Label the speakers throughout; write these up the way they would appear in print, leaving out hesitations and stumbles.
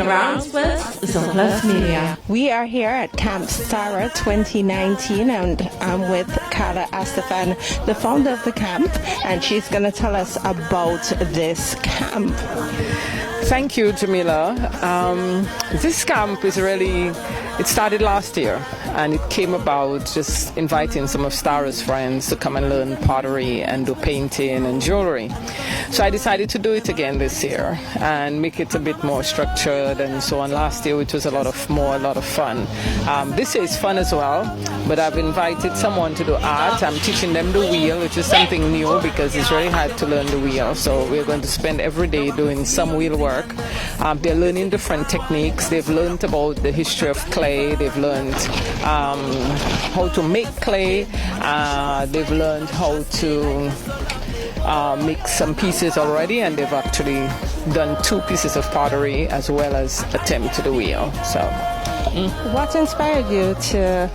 Speaker 1: Rounds with Zoplas Media.
Speaker 2: We are here at Camp Sarah 2019 and I'm with Carla Astaphan, the founder of the camp, and she's going to tell us about this camp.
Speaker 3: Thank you, Jamila. This camp is really, it started last year and it came about just inviting some of Stara's friends to come and learn pottery and do painting and jewelry. So I decided to do it again this year and make it a bit more structured and so on. Last year, which was a lot of fun. This year is fun as well, but I've invited someone to do art. I'm teaching them the wheel, which is something new because it's very hard to learn the wheel. So we're going to spend every day doing some wheel work. They're learning different techniques. They've learned about the history of clay. They've learned how to make clay. They've learned how to make some pieces already, and they've actually done 2 pieces of pottery as well as attempt to the wheel. So,
Speaker 2: what inspired you to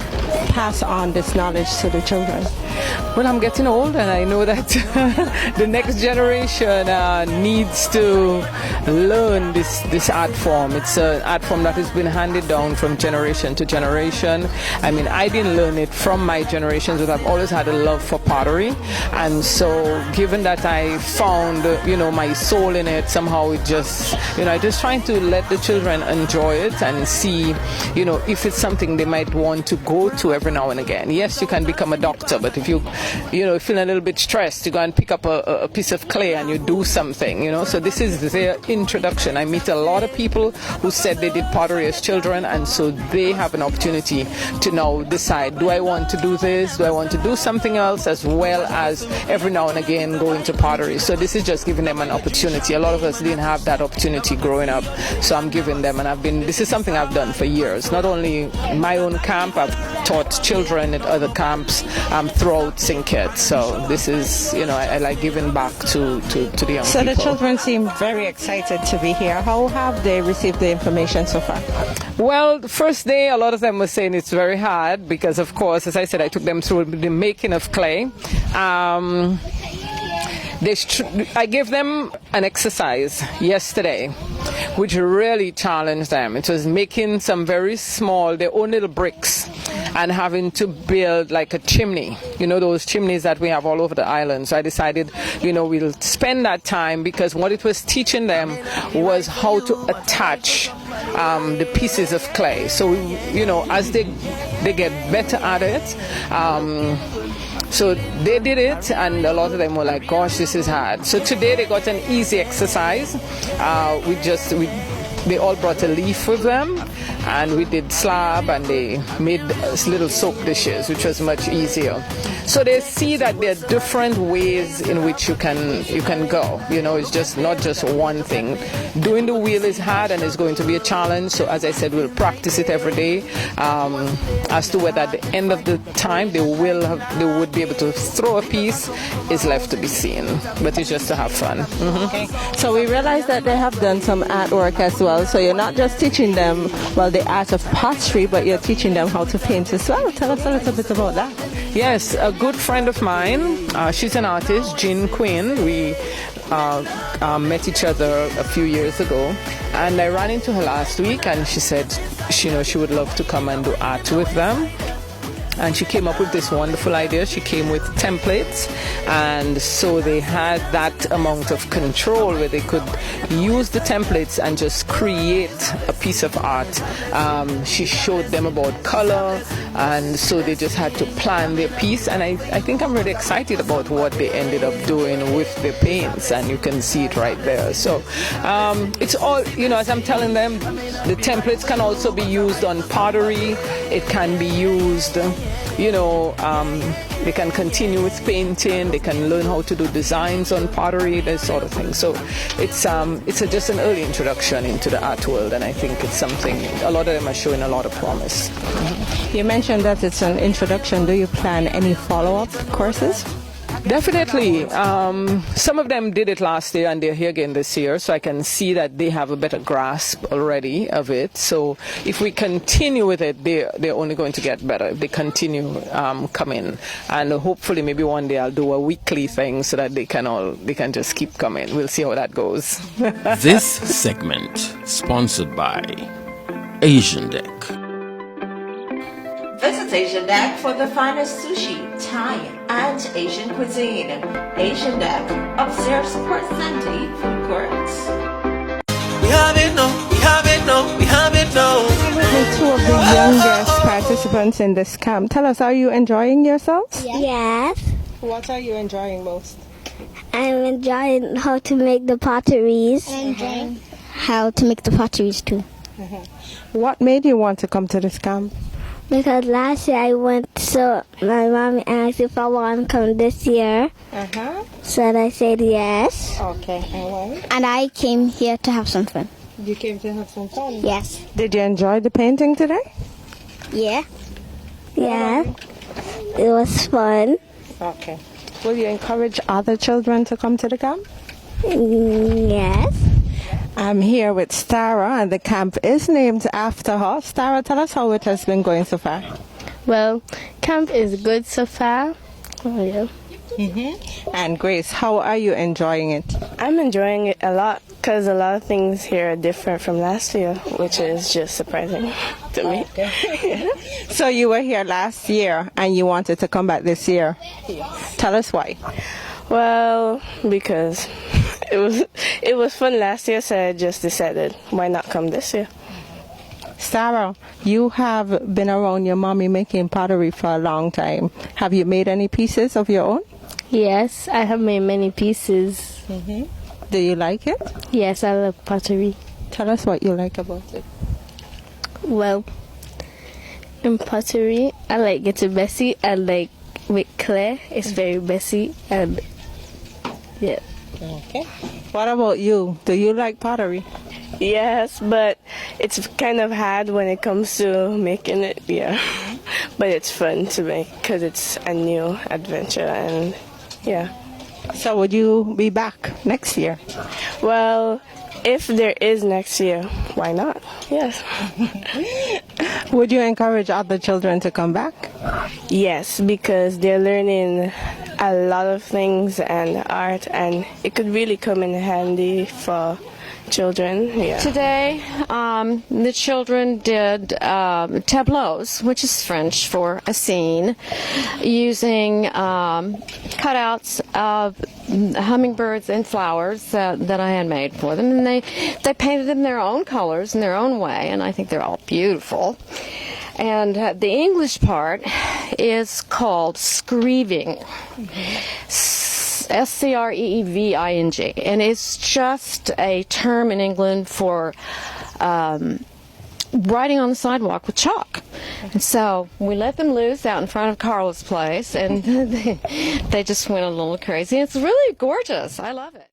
Speaker 2: pass on this knowledge to the children?
Speaker 3: Well, I'm getting old and I know that the next generation needs to learn this art form. It's an art form that has been handed down from generation to generation. I mean, I didn't learn it from my generations, but I've always had a love for pottery. And so given that I found, my soul in it, somehow it just, I just trying to let the children enjoy it and see, if it's something they might want to go to every now and again. Yes, you can become a doctor, but if you feeling a little bit stressed, you go and pick up a piece of clay and you do something, So this is their introduction. I meet a lot of people who said they did pottery as children, and so they have an opportunity to now decide, do I want to do this? Do I want to do something else, as well as every now and again go into pottery? So this is just giving them an opportunity. A lot of us didn't have that opportunity growing up, so I'm giving them, and this is something I've done for years. Not only my own camp, I've taught children at other camps throughout Sinket. So this is, I like giving back to the young people.
Speaker 2: So the children seem very excited to be here. How have they received the information so far?
Speaker 3: Well, the first day, a lot of them were saying it's very hard because, of course, as I said, I took them through the making of clay. I gave them an exercise yesterday, which really challenged them. It was making some very small, their own little bricks, and having to build like a chimney, those chimneys that we have all over the island. So I decided, we'll spend that time, because what it was teaching them was how to attach the pieces of clay. So, as they get better at it, so they did it, and a lot of them were like, gosh, this is hard. So today they got an easy exercise. They all brought a leaf with them, and we did slab, and they made little soap dishes, which was much easier. So they see that there are different ways in which you can go. It's just not just one thing. Doing the wheel is hard and it's going to be a challenge. So as I said, we'll practice it every day. As to whether at the end of the time they would be able to throw a piece is left to be seen. But it's just to have fun. Mm-hmm.
Speaker 2: Okay. So we realize that they have done some artwork as well. So you're not just teaching them, the art of pottery, but you're teaching them how to paint as well. Tell us a little bit about that.
Speaker 3: Yes, a good friend of mine, she's an artist, Jean Quinn. We met each other a few years ago, and I ran into her last week, and she said, she would love to come and do art with them. And she came up with this wonderful idea. She came with templates, and so they had that amount of control where they could use the templates and just create a piece of art. She showed them about color, and so they just had to plan their piece. And I think I'm really excited about what they ended up doing with the paints, and you can see it right there. So it's all, as I'm telling them, the templates can also be used on pottery. It can be used, they can continue with painting. They can learn how to do designs on pottery, that sort of thing. So it's just an early introduction into the art world, and I think it's something a lot of them are showing a lot of promise.
Speaker 2: Mm-hmm. You mentioned that it's an introduction. Do you plan any follow-up courses?
Speaker 3: Definitely. Some of them did it last year and they're here again this year, so I can see that they have a better grasp already of it. So if we continue with it, they're only going to get better if they continue coming. And hopefully maybe one day I'll do a weekly thing so that they can just keep coming. We'll see how that goes.
Speaker 4: This segment sponsored by Asian Deck.
Speaker 1: Visit Asian Deck for the finest sushi, Thai, and Asian cuisine. Asian Deck, upstairs Port Sandy Food Courts.
Speaker 5: We have it no, we have it no, we have it no.
Speaker 2: The two of the youngest participants in this camp. Tell us, are you enjoying yourselves?
Speaker 6: Yes.
Speaker 2: What are you enjoying most?
Speaker 6: I'm enjoying how to make the potteries. And enjoying how to make the potteries too.
Speaker 2: What made you want to come to this camp?
Speaker 6: Because last year I went, so my mom asked if I want to come this year. So I said yes.
Speaker 2: Okay, and why?
Speaker 6: And I came here to have some fun.
Speaker 2: You came to have some fun?
Speaker 6: Yes.
Speaker 2: Did you enjoy the painting today?
Speaker 6: Yeah. Yeah. It was fun.
Speaker 2: Okay. Will you encourage other children to come to the camp?
Speaker 6: Yes.
Speaker 2: I'm here with Stara, and the camp is named after her. Stara, tell us how it has been going so far.
Speaker 7: Well, camp is good so far. Oh, yeah.
Speaker 2: And Grace, how are you enjoying it?
Speaker 7: I'm enjoying it a lot because a lot of things here are different from last year, which is just surprising to me.
Speaker 2: So you were here last year and you wanted to come back this year. Tell us why.
Speaker 7: Well, because it was fun last year, so I just decided why not come this year.
Speaker 2: Sarah, you have been around your mommy making pottery for a long time. Have you made any pieces of your own?
Speaker 7: Yes, I have made many pieces.
Speaker 2: Do you like it?
Speaker 7: Yes, I love pottery.
Speaker 2: Tell us what you like about it.
Speaker 7: Well, in pottery, I like it messy. I like with clay. It's very messy and yeah.
Speaker 2: Okay. What about you? Do you like pottery?
Speaker 7: Yes, but it's kind of hard when it comes to making it, yeah. But it's fun to make because it's a new adventure and yeah.
Speaker 2: So would you be back next year?
Speaker 7: Well, if there is next year, why not? Yes.
Speaker 2: Would you encourage other children to come back?
Speaker 7: Yes, because they're learning a lot of things and art, and it could really come in handy for children. Yeah.
Speaker 8: Today, the children did tableaus, which is French for a scene, using cutouts of hummingbirds and flowers that I had made for them, and they painted them their own colors in their own way, and I think they're all beautiful. And the English part is called screeving. S-C-R-E-E-V-I-N-G, and it's just a term in England for writing on the sidewalk with chalk. And so we let them loose out in front of Carla's place, and they just went a little crazy. It's really gorgeous. I love it.